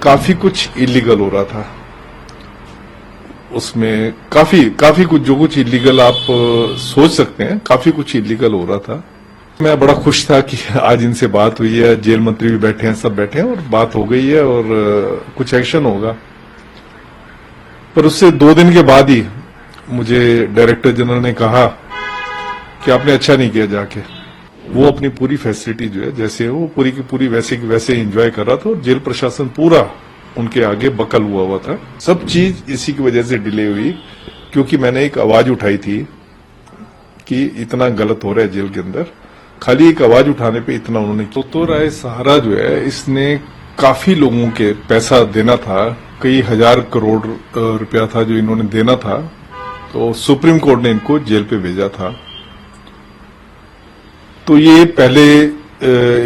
काफी कुछ इलीगल हो रहा था। उसमें काफी कुछ जो कुछ इलीगल आप सोच सकते हैं, काफी कुछ इलीगल हो रहा था। मैं बड़ा खुश था कि आज इनसे बात हुई है, जेल मंत्री भी बैठे हैं, सब बैठे हैं और बात हो गई है और कुछ एक्शन होगा। पर उससे 2 दिन के बाद ही मुझे डायरेक्टर जनरल ने कहा कि आपने अच्छा नहीं किया जाके। वो अपनी पूरी फैसिलिटी जो है जैसे वो पूरी की पूरी वैसे की वैसे एंजॉय कर रहा था और जेल प्रशासन पूरा उनके आगे बकल हुआ था। सब चीज इसी की वजह से डिले हुई क्योंकि मैंने एक आवाज उठाई थी कि इतना गलत हो रहा है जेल के अंदर। खाली एक आवाज उठाने पे इतना उन्होंने तो राय सहारा जो है इसने काफी लोगों के पैसा देना था, कई हजार करोड़ रुपया था जो इन्होंने देना था। तो सुप्रीम कोर्ट ने इनको जेल पे भेजा था। तो ये पहले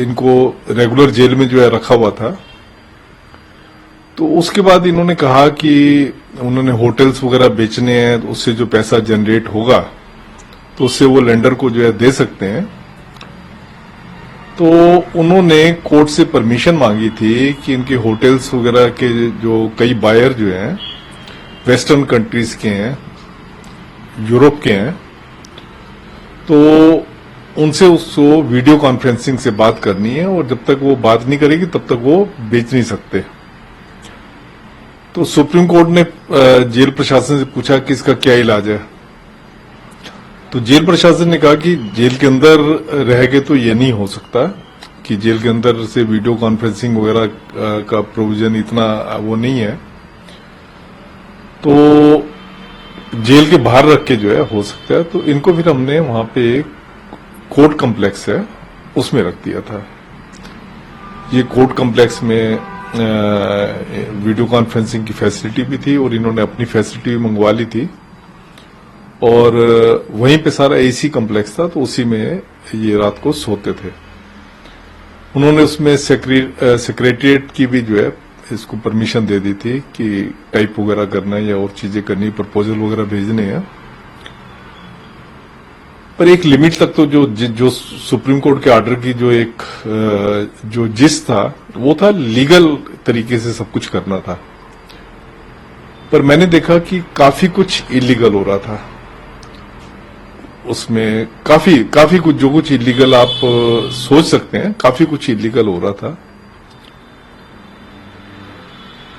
इनको रेगुलर जेल में जो है रखा हुआ था। तो उसके बाद इन्होंने कहा कि उन्होंने होटल्स वगैरह बेचने हैं, तो उससे जो पैसा जनरेट होगा तो उससे वो लेंडर को जो है दे सकते हैं। तो उन्होंने कोर्ट से परमिशन मांगी थी कि इनके होटल्स वगैरह के जो कई बायर जो हैं वेस्टर्न कंट्रीज के हैं, यूरोप के हैं, तो उनसे उसको वीडियो कॉन्फ्रेंसिंग से बात करनी है और जब तक वो बात नहीं करेगी तब तक वो बेच नहीं सकते। तो सुप्रीम कोर्ट ने जेल प्रशासन से पूछा कि इसका क्या इलाज है। तो जेल प्रशासन ने कहा कि जेल के अंदर रह के तो ये नहीं हो सकता कि जेल के अंदर से वीडियो कॉन्फ्रेंसिंग वगैरह का प्रोविजन इतना वो नहीं है। तो जेल के बाहर रख के जो है हो सकता है। तो इनको फिर हमने वहां पे एक कोर्ट कम्प्लेक्स है उसमें रख दिया था। ये कोर्ट कम्प्लेक्स में वीडियो कॉन्फ्रेंसिंग की फैसिलिटी भी थी और इन्होंने अपनी फैसिलिटी भी मंगवा ली थी और वहीं पे सारा एसी कम्प्लेक्स था। तो उसी में ये रात को सोते थे। उन्होंने उसमें सेक्रेटरिएट की भी जो है इसको परमिशन दे दी थी कि टाइप वगैरह करना है या और चीजें करनी, प्रपोजल वगैरह भेजने हैं। पर एक लिमिट तक तो जो सुप्रीम कोर्ट के ऑर्डर की जो एक जो जिस था वो था लीगल तरीके से सब कुछ करना था। पर मैंने देखा कि काफी कुछ इलीगल हो रहा था। उसमें काफी कुछ जो कुछ इलीगल आप सोच सकते हैं, काफी कुछ इलीगल हो रहा था।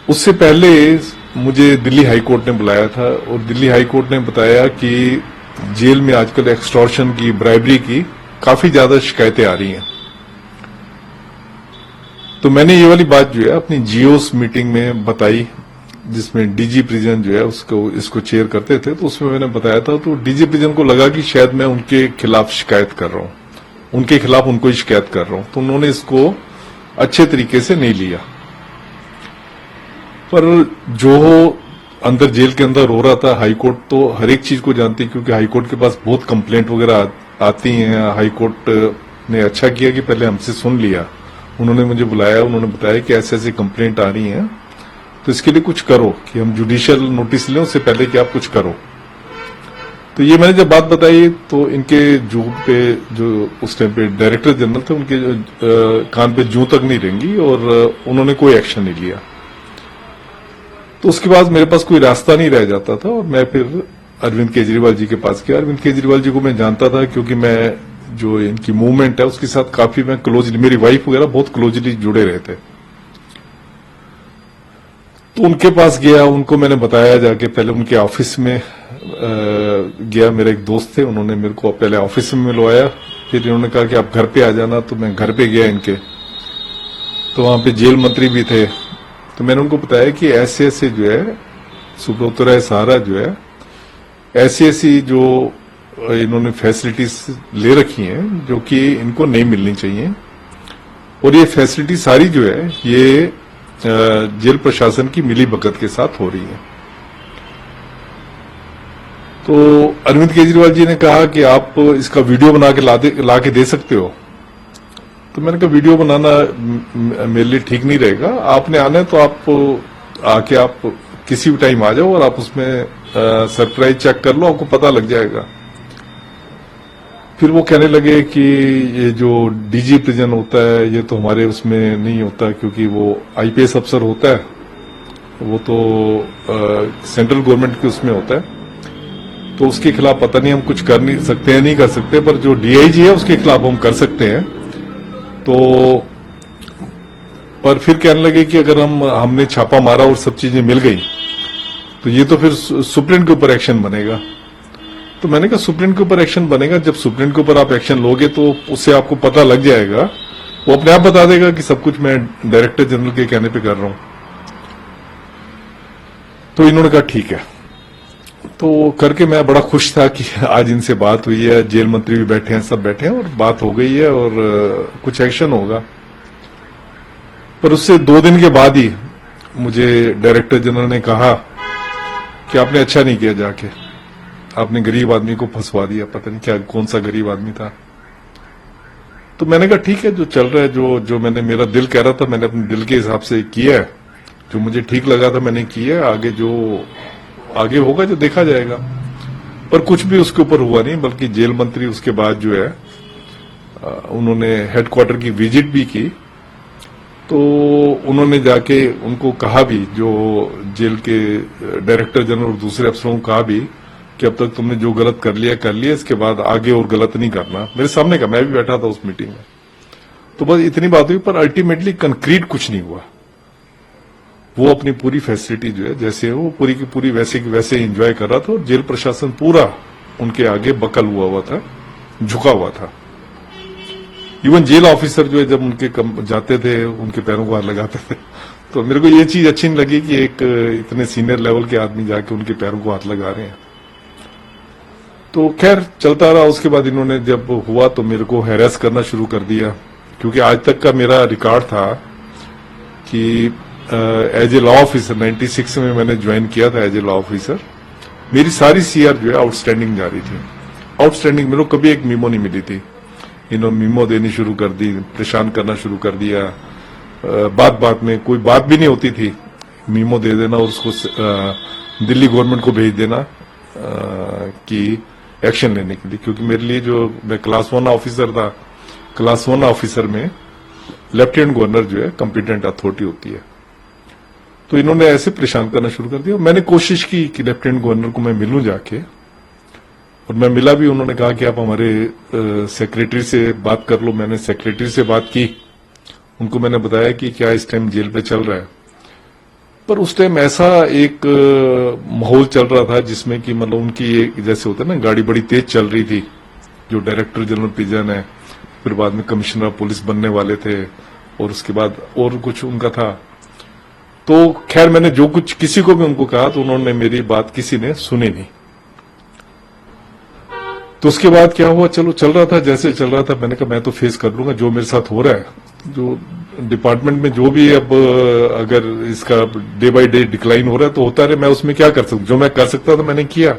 उससे पहले मुझे दिल्ली हाई कोर्ट ने बुलाया था और दिल्ली हाई कोर्ट ने बताया कि जेल में आजकल एक्सटॉर्शन की, ब्राइबरी की काफी ज्यादा शिकायतें आ रही हैं। तो मैंने ये वाली बात जो है अपनी जीओस मीटिंग में बताई जिसमें डीजी प्रिजन जो है इसको चेयर करते थे। तो उसमें मैंने बताया था। तो डीजी प्रिजन को लगा कि शायद मैं उनके खिलाफ शिकायत कर रहा हूं, उनके खिलाफ उनको ही शिकायत कर रहा हूं। तो उन्होंने इसको अच्छे तरीके से नहीं लिया। पर जो अंदर जेल के अंदर हो रहा था, हाईकोर्ट तो हर एक चीज को जानती है क्योंकि हाईकोर्ट के पास बहुत कंप्लेंट वगैरह आती हैं। हाईकोर्ट ने अच्छा किया कि पहले हमसे सुन लिया। उन्होंने मुझे बुलाया, उन्होंने बताया कि ऐसे ऐसी कंप्लेंट आ रही हैं तो इसके लिए कुछ करो, कि हम जुडिशियल नोटिस लें उससे पहले कि आप कुछ करो। तो ये मैंने जब बात बताई तो इनके जू पे जो उस टाइम पे डायरेक्टर जनरल थे उनके कान पे जू तक नहीं रेंगी और उन्होंने कोई एक्शन नहीं लिया। तो उसके बाद मेरे पास कोई रास्ता नहीं रह जाता था और मैं फिर अरविंद केजरीवाल जी के पास गया। अरविंद केजरीवाल जी को मैं जानता था क्योंकि मैं जो इनकी मूवमेंट है उसके साथ काफी मैं क्लोजली, मेरी वाइफ वगैरह बहुत क्लोजली जुड़े रहे थे। तो उनके पास गया, उनको मैंने बताया जाके, पहले उनके ऑफिस में गया। मेरे एक दोस्त थे, उन्होंने मेरे को पहले ऑफिस में मिलवाया। फिर इन्होंने कहा कि आप घर पे आ जाना। तो मैं घर पे गया इनके, तो वहां पे जेल मंत्री भी थे। तो मैंने उनको बताया कि ऐसे ऐसे जो है सुब्रत राय सहारा जो है ऐसी ऐसी जो इन्होंने फैसिलिटीज ले रखी हैं जो कि इनको नहीं मिलनी चाहिए और ये फैसिलिटी सारी जो है ये जेल प्रशासन की मिली भगत के साथ हो रही है। तो अरविंद केजरीवाल जी ने कहा कि आप इसका वीडियो बना के ला के दे सकते हो। तो मैंने कहा वीडियो बनाना मेरे लिए ठीक नहीं रहेगा, आपने आना है तो आप आके आप किसी भी टाइम आ जाओ और आप उसमें सरप्राइज चेक कर लो, आपको पता लग जाएगा। फिर वो कहने लगे कि ये जो डीजी प्रिजन होता है ये तो हमारे उसमें नहीं होता, क्योंकि वो आईपीएस अफसर होता है, वो तो सेंट्रल गवर्नमेंट के उसमें होता है, तो उसके खिलाफ पता नहीं हम कुछ कर नहीं सकते हैं, नहीं कर सकते, पर जो डीआईजी है उसके खिलाफ हम कर सकते हैं। तो पर फिर कहने लगे कि अगर हमने छापा मारा और सब चीजें मिल गई तो ये तो फिर सुप्रीम के ऊपर एक्शन बनेगा। तो मैंने कहा सुप्रीम के ऊपर एक्शन बनेगा, जब सुप्रीम के ऊपर आप एक्शन लोगे तो उससे आपको पता लग जाएगा, वो अपने आप बता देगा कि सब कुछ मैं डायरेक्टर जनरल के कहने पे कर रहा हूं। तो इन्होंने कहा ठीक है। तो करके मैं बड़ा खुश था कि आज इनसे बात हुई है, जेल मंत्री भी बैठे हैं, सब बैठे हैं और बात हो गई है और कुछ एक्शन होगा। पर उससे 2 दिन के बाद ही मुझे डायरेक्टर जनरल ने कहा कि आपने अच्छा नहीं किया, जाके आपने गरीब आदमी को फंसवा दिया, पता नहीं क्या कौन सा गरीब आदमी था। तो मैंने कहा ठीक है, जो चल रहा है, जो मैंने मेरा दिल कह रहा था मैंने अपने दिल के हिसाब से किया है, जो मुझे ठीक लगा था मैंने किया है, आगे जो आगे होगा जो देखा जाएगा। पर कुछ भी उसके ऊपर हुआ नहीं, बल्कि जेल मंत्री उसके बाद जो है उन्होंने हेडक्वार्टर की विजिट भी की। तो उन्होंने जाके उनको कहा भी, जो जेल के डायरेक्टर जनरल और दूसरे अफसरों को कहा भी कि अब तक तुमने जो गलत कर लिया, इसके बाद आगे और गलत नहीं करना। मेरे सामने का, मैं भी बैठा था उस मीटिंग में। तो बस इतनी बात हुई, पर अल्टीमेटली कंक्रीट कुछ नहीं हुआ। वो अपनी पूरी फैसिलिटी जो है जैसे वो पूरी की पूरी वैसे की वैसे एंजॉय कर रहा था, और जेल प्रशासन पूरा उनके आगे बकल हुआ था, झुका हुआ था। इवन जेल ऑफिसर जो है जब उनके जाते थे उनके पैरों को हाथ लगाते थे। तो मेरे को ये चीज अच्छी नहीं लगी कि एक इतने सीनियर लेवल के आदमी जाके उनके पैरों को हाथ लगा रहे हैं। तो खैर चलता रहा। उसके बाद इन्होंने जब हुआ तो मेरे को हैरेस करना शुरू कर दिया, क्योंकि आज तक का मेरा रिकॉर्ड था कि एज ए लॉ ऑफिसर 96 में मैंने ज्वाइन किया था एज ए लॉ ऑफिसर। मेरी सारी सीआर जो है आउटस्टैंडिंग जा रही थी, आउटस्टैंडिंग। मेरे को कभी एक मीमो नहीं मिली थी। इन्होंने मीमो देनी शुरू कर दी, परेशान करना शुरू कर दिया। बात बात में कोई बात भी नहीं होती थी, मीमो दे देना और उसको दिल्ली गवर्नमेंट को भेज देना कि एक्शन लेने के लिए। क्योंकि मेरे लिए जो मैं क्लास 1 ऑफिसर था, क्लास 1 ऑफिसर में लेफ्टिनेंट गवर्नर जो है कॉम्पिटेंट अथॉरिटी होती है। तो इन्होंने ऐसे परेशान करना शुरू कर दिया। मैंने कोशिश की कि लेफ्टिनेंट गवर्नर को मैं मिलूं जाके, और मैं मिला भी। उन्होंने कहा कि आप हमारे सेक्रेटरी से बात कर लो। मैंने सेक्रेटरी से बात की, उनको मैंने बताया कि क्या इस टाइम जेल पे चल रहा है। पर उस टाइम ऐसा एक माहौल चल रहा था जिसमें कि मतलब उनकी जैसे होता है ना, गाड़ी बड़ी तेज चल रही थी। जो डायरेक्टर जनरल प्रिजन है, फिर बाद में कमिश्नर ऑफ पुलिस बनने वाले थे, और उसके बाद और कुछ उनका था। तो खैर मैंने जो कुछ किसी को भी उनको कहा तो उन्होंने मेरी बात किसी ने सुनी नहीं। तो उसके बाद क्या हुआ, चलो चल रहा था जैसे चल रहा था। मैंने कहा मैं तो फेस कर लूंगा जो मेरे साथ हो रहा है, जो डिपार्टमेंट में जो भी अब अगर इसका डे बाय डे डिक्लाइन हो रहा है तो होता रहे, मैं उसमें क्या कर सकता। जो मैं कर सकता था मैंने किया।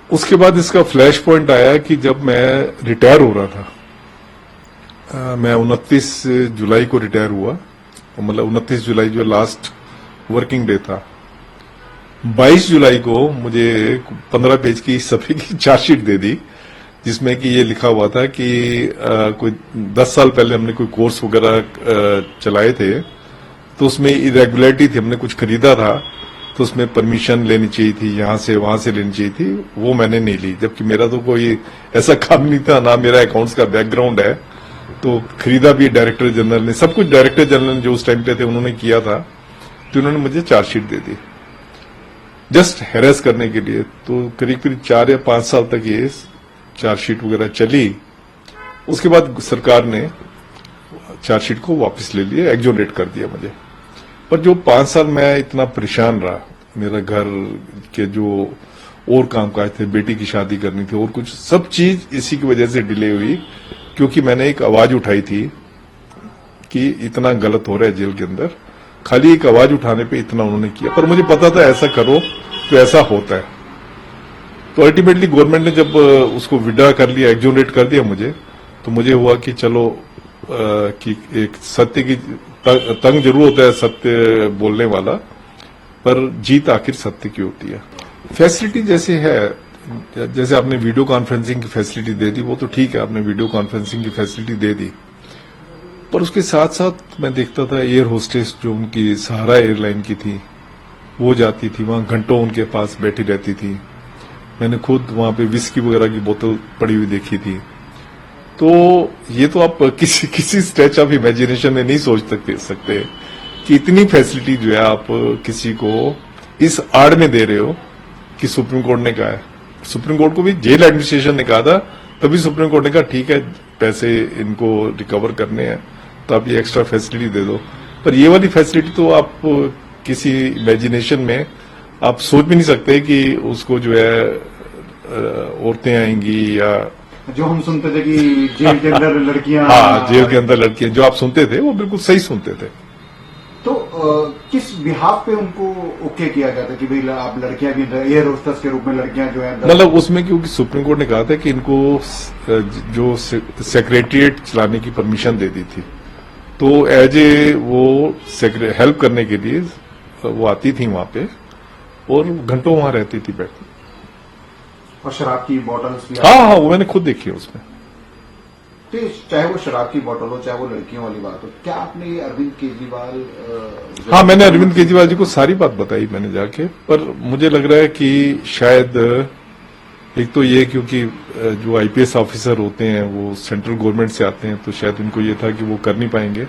उसके बाद इसका फ्लैश पॉइंट आया कि जब मैं रिटायर हो रहा था, मैं 29 जुलाई को रिटायर हुआ, मतलब 29 जुलाई जो लास्ट वर्किंग डे था। 22 जुलाई को मुझे 15 पेज की सभी की चार्जशीट दे दी, जिसमें कि ये लिखा हुआ था कि कोई 10 साल पहले हमने कोई कोर्स वगैरह चलाए थे, तो उसमें इरेगुलरिटी थी। हमने कुछ खरीदा था तो उसमें परमिशन लेनी चाहिए थी, यहां से वहां से लेनी चाहिए थी, वो मैंने नहीं ली। जबकि मेरा तो कोई ऐसा काम नहीं था, ना मेरा अकाउंट्स का बैकग्राउंड है। तो खरीदा भी डायरेक्टर जनरल ने, सब कुछ डायरेक्टर जनरल जो उस टाइम पे थे उन्होंने किया था। तो उन्होंने मुझे चार्जशीट दे दी जस्ट हैरेस करने के लिए। तो करीब करीब 4 या 5 साल तक ये चार्जशीट वगैरह चली। उसके बाद सरकार ने चार्जशीट को वापस ले लिया, एक्सोनरेट कर दिया मुझे। पर जो 5 साल मैं इतना परेशान रहा, मेरा घर के जो और कामकाज थे, बेटी की शादी करनी थी और कुछ, सब चीज इसी की वजह से डिले हुई, क्योंकि मैंने एक आवाज उठाई थी कि इतना गलत हो रहा है जेल के अंदर। खाली एक आवाज उठाने पे इतना उन्होंने किया, पर मुझे पता था ऐसा करो तो ऐसा होता है। तो अल्टीमेटली गवर्नमेंट ने जब उसको विड्रा कर लिया, एक्सोनरेट कर दिया मुझे, तो मुझे हुआ कि चलो कि एक सत्य की तंग जरूर होता है सत्य बोलने वाला, पर जीत आखिर सत्य की होती है। फैसिलिटी जैसे है, जैसे आपने वीडियो कॉन्फ्रेंसिंग की फैसिलिटी दे दी, वो तो ठीक है, आपने वीडियो कॉन्फ्रेंसिंग की फैसिलिटी दे दी, पर उसके साथ साथ मैं देखता था एयर होस्टेस जो उनकी सहारा एयरलाइन की थी, वो जाती थी वहां, घंटों उनके पास बैठी रहती थी। मैंने खुद वहां पे विस्की वगैरह की बोतल पड़ी हुई देखी थी। तो ये तो आप किसी स्ट्रेच ऑफ इमेजिनेशन में नहीं सोच सकते कि इतनी फैसिलिटी जो है आप किसी को इस आड़ में दे रहे हो कि सुप्रीम कोर्ट ने कहा है। सुप्रीम कोर्ट को भी जेल एडमिनिस्ट्रेशन ने कहा था, तभी सुप्रीम कोर्ट ने कहा ठीक है, पैसे इनको रिकवर करने हैं तो आप ये एक्स्ट्रा फैसिलिटी दे दो। पर ये वाली फैसिलिटी तो आप किसी इमेजिनेशन में आप सोच भी नहीं सकते कि उसको जो है औरतें आएंगी, या जो हम सुनते थे कि जेल के अंदर लड़कियां, हाँ, जेल के अंदर लड़कियां, जो आप सुनते थे वो बिल्कुल सही सुनते थे। तो किस बिहाफ पे उनको ओके किया गया था कि भाई आप लड़कियां भी एयर होस्टेस के रूप में लड़कियां जो है, मतलब उसमें क्योंकि सुप्रीम कोर्ट ने कहा था कि इनको जो सेक्रेटरिएट चलाने की परमिशन दे दी थी, तो एज ए वो हेल्प करने के लिए वो आती थी वहां पे और घंटों वहां रहती थी बैठ। और शराब की बॉटल्स भी, हाँ, वो मैंने खुद देखी है उसमें। तो चाहे वो शराब की बोतल हो, चाहे वो लड़कियों वाली बात हो, क्या आपने अरविंद केजरीवाल, हाँ, मैंने अरविंद केजरीवाल जी को सारी बात बताई मैंने जाके, पर मुझे लग रहा है कि शायद एक तो ये क्योंकि जो आईपीएस ऑफिसर होते हैं वो सेंट्रल गवर्नमेंट से आते हैं, तो शायद उनको ये था कि वो कर नहीं पाएंगे,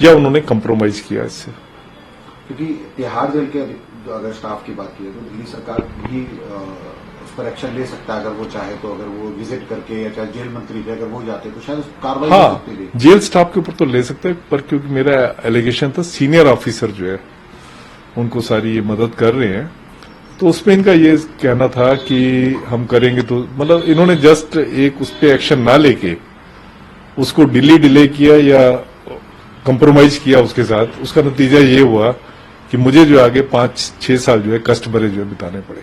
या उन्होंने कंप्रोमाइज किया इससे। क्योंकि तिहाड़ जेल के जो अगर स्टाफ की बात की है तो दिल्ली सरकार भी उस पर एक्शन ले सकता है अगर वो चाहे तो। अगर वो विजिट करके, या चाहे जेल मंत्री भी अगर वो जाते तो शायद कार्रवाई हो सकती थी। जेल स्टाफ के ऊपर तो ले सकते हैं, पर क्योंकि मेरा एलिगेशन था सीनियर ऑफिसर जो है उनको सारी ये मदद कर रहे हैं, तो उसमें इनका ये कहना था कि हम करेंगे, तो मतलब इन्होंने जस्ट एक उस पर एक्शन ना लेके उसको डिले किया या कंप्रोमाइज किया उसके साथ। उसका नतीजा ये हुआ कि मुझे जो आगे 5-6 साल जो है कष्ट भरे जो है बिताने पड़े।